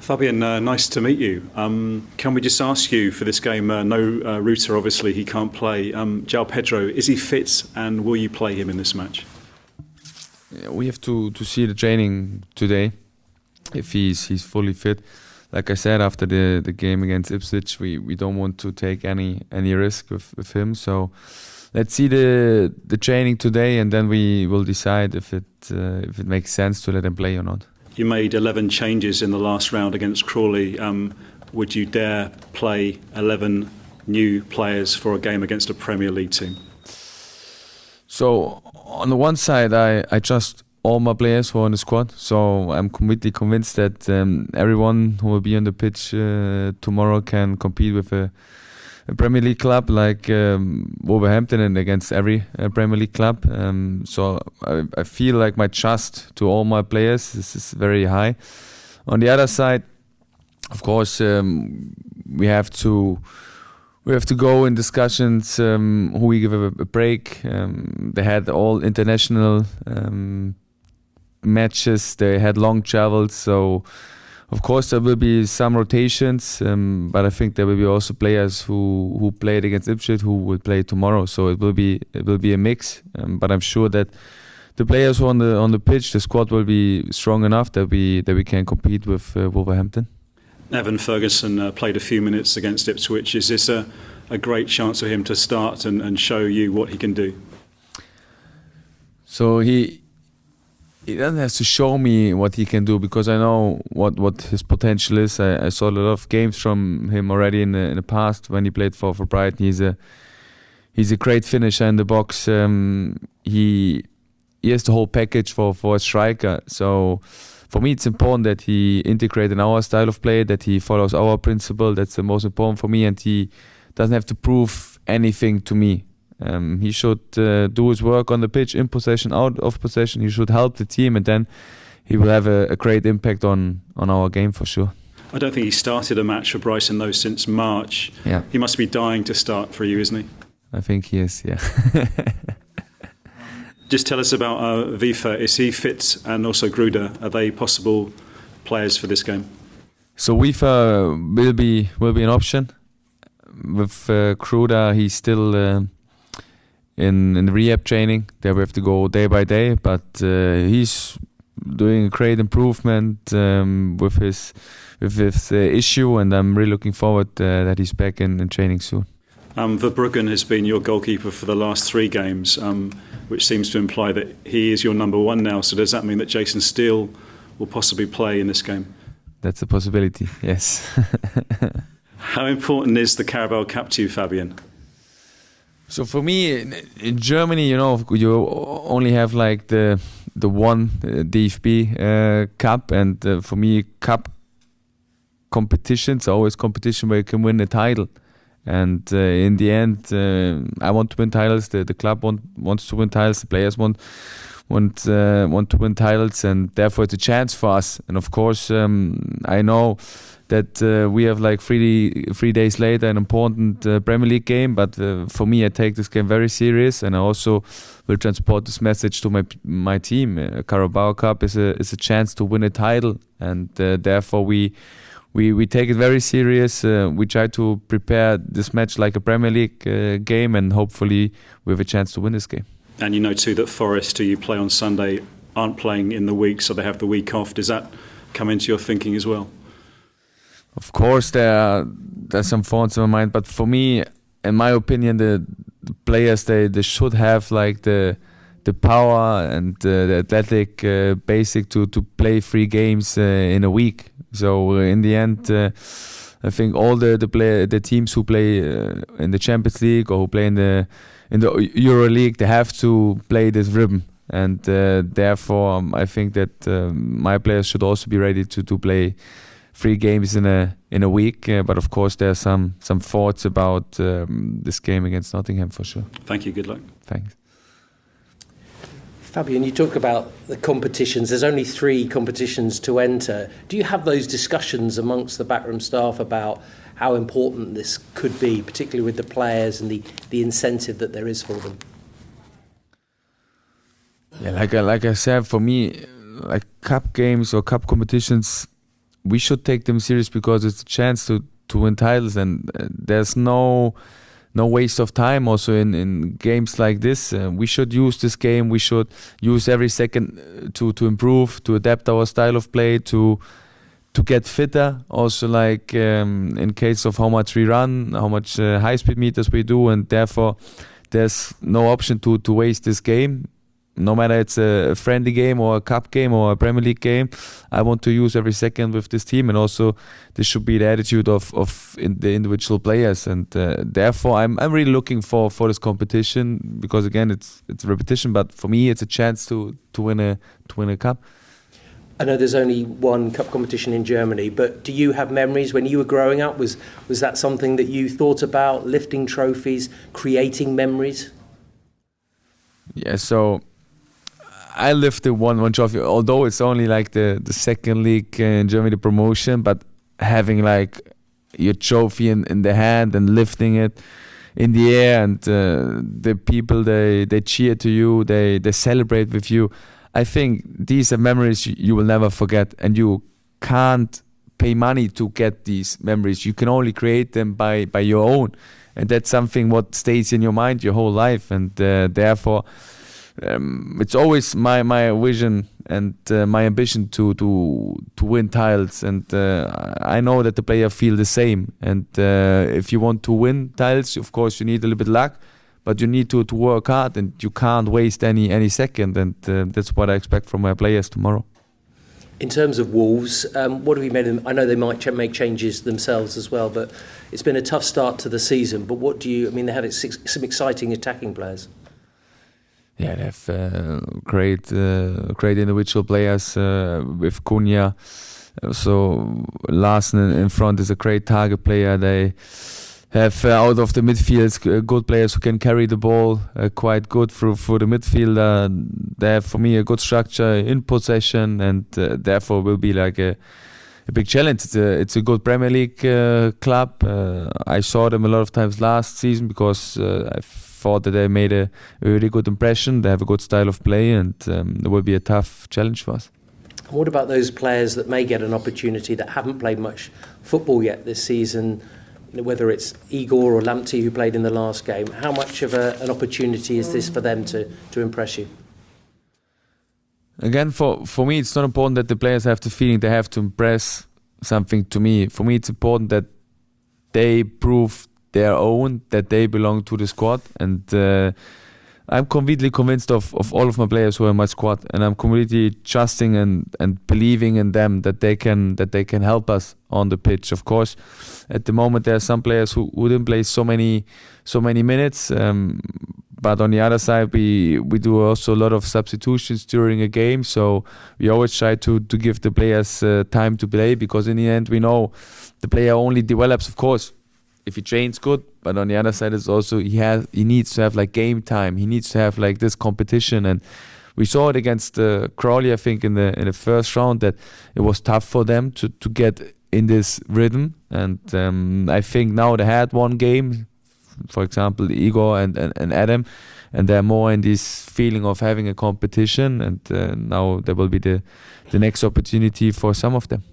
Fabian, nice to meet you. Can we just ask you for this game, no Ruta obviously, he can't play. João Pedro, is he fit and will you play him in this match? Yeah, we have to see the training today, if he's fully fit. Like I said, after the game against Ipswich, we don't want to take any risk with him. So let's see the training today, and then we will decide if it makes sense to let him play or not. You made 11 changes in the last round against Crawley. Would you dare play 11 new players for a game against a Premier League team? So on the one side, I trust all my players who are in the squad. So I'm completely convinced that everyone who will be on the pitch tomorrow can compete with a Premier League club like Wolverhampton and against every Premier League club. So I feel like my trust to all my players is very high. On the other side, of course, we have to go in discussions who we give a break. They had all international matches. They had long travels, so of course there will be some rotations. But I think there will be also players who played against Ipswich who will play tomorrow. So it will be a mix. But I'm sure that the players who are on the pitch, the squad will be strong enough that we can compete with Wolverhampton. Evan Ferguson played a few minutes against Ipswich. Is this a great chance for him to start and show you what he can do? So he doesn't have to show me what he can do, because I know what his potential is. I saw a lot of games from him already in the past when he played for Brighton. He's a great finisher in the box. He has the whole package for a striker. So for me, it's important that he integrates in our style of play, that he follows our principle. That's the most important for me, and he doesn't have to prove anything to me. He should do his work on the pitch, in possession, out of possession. He should help the team, and then he will have a great impact on our game for sure. I don't think he started a match for Brighton though since March. Yeah. He must be dying to start for you, isn't he? I think he is, yeah. Just tell us about Vifa. Is he fit, and also Gruda? Are they possible players for this game? So Vifa will be an option. With Gruda, he's still in rehab training. There we have to go day by day, but he's doing a great improvement with his issue, and I'm really looking forward that he's back in training soon. Verbruggen has been your goalkeeper for the last 3 games, which seems to imply that he is your number one now. So does that mean that Jason Steele will possibly play in this game? That's a possibility, yes. How important is the Carabao Cup to you, Fabian? So for me, in Germany, you only have like the one DFB Cup, and for me, cup competitions are always competition where you can win a title. And in the end, I want to win titles. The club wants to win titles. The players want to win titles, and therefore it's a chance for us. And of course, I know that we have like 3 days later an important Premier League game. But for me, I take this game very serious, and I also will transport this message to my team. Carabao Cup is a chance to win a title, and therefore we take it very serious. We try to prepare this match like a Premier League game, and hopefully we have a chance to win this game. And you know too that Forest, who you play on Sunday, aren't playing in the week, so they have the week off. Does that come into your thinking as well? Of course, there's some thoughts in my mind, but for me, in my opinion, the players they should have like the power and the athletic basic to play 3 games in a week. So in the end, I think all the teams who play in the Champions League or who play in the Euro League, they have to play this rhythm, and therefore I think that my players should also be ready to play 3 games in a week. But of course, there are some thoughts about this game against Nottingham for sure. Thank you. Good luck. Thanks. Fabian, you talk about the competitions. There's only 3 competitions to enter. Do you have those discussions amongst the backroom staff about how important this could be, particularly with the players and the incentive that there is for them? Yeah, like I said, for me, like cup games or cup competitions we should take them serious because it's a chance to win titles, and there's no waste of time also in games like this. We should use this game, we should use every second to improve, to adapt our style of play, to get fitter also, like in case of how much we run, how much high speed meters we do, and therefore there's no option to waste this game. No matter it's a friendly game or a cup game or a Premier League game, I want to use every second with this team, and also this should be the attitude of the individual players, and therefore I'm really looking for this competition, because again it's repetition, but for me it's a chance to win a cup. I know there's only one cup competition in Germany, but do you have memories when you were growing up? Was that something that you thought about, lifting trophies, creating memories? Yeah, so I lifted one trophy, although it's only like the second league in Germany, the promotion, but having like your trophy in the hand and lifting it in the air, and the people, they cheer to you, they celebrate with you. I think these are memories you will never forget, and you can't pay money to get these memories. You can only create them by your own, and that's something what stays in your mind your whole life, and therefore it's always my vision and my ambition to win titles, and I know that the player feel the same, and if you want to win titles, of course you need a little bit luck, but you need to work hard, and you can't waste any second, and that's what I expect from my players tomorrow. In terms of Wolves, what have you made of them? I know they might make changes themselves as well, but it's been a tough start to the season. But they have some exciting attacking players. Yeah, they have great individual players with Cunha. So Larsen in front is a great target player. They have out of the midfield good players who can carry the ball quite good through the midfield. They have, for me, a good structure in possession, and therefore will be like a big challenge. It's a good Premier League club. I saw them a lot of times last season because I thought that they made a really good impression. They have a good style of play, and it will be a tough challenge for us. What about those players that may get an opportunity that haven't played much football yet this season? Whether it's Igor or Lamptey who played in the last game, how much of an opportunity is this for them to impress you? Again, for me, it's not important that the players have the feeling they have to impress something to me. For me, it's important that they prove their own, that they belong to the squad, and I'm completely convinced of all of my players who are in my squad, and I'm completely trusting and believing in them that they can help us on the pitch. Of course, at the moment there are some players who didn't play so many minutes, but on the other side we do also a lot of substitutions during a game, so we always try to give the players time to play, because in the end we know the player only develops, of course, if he trains good, but on the other side is also he needs to have like game time. He needs to have like this competition, and we saw it against Crawley, I think, in the first round, that it was tough for them to get in this rhythm. And I think now they had one game, for example, Igor and Adam, and they're more in this feeling of having a competition. And now there will be the next opportunity for some of them.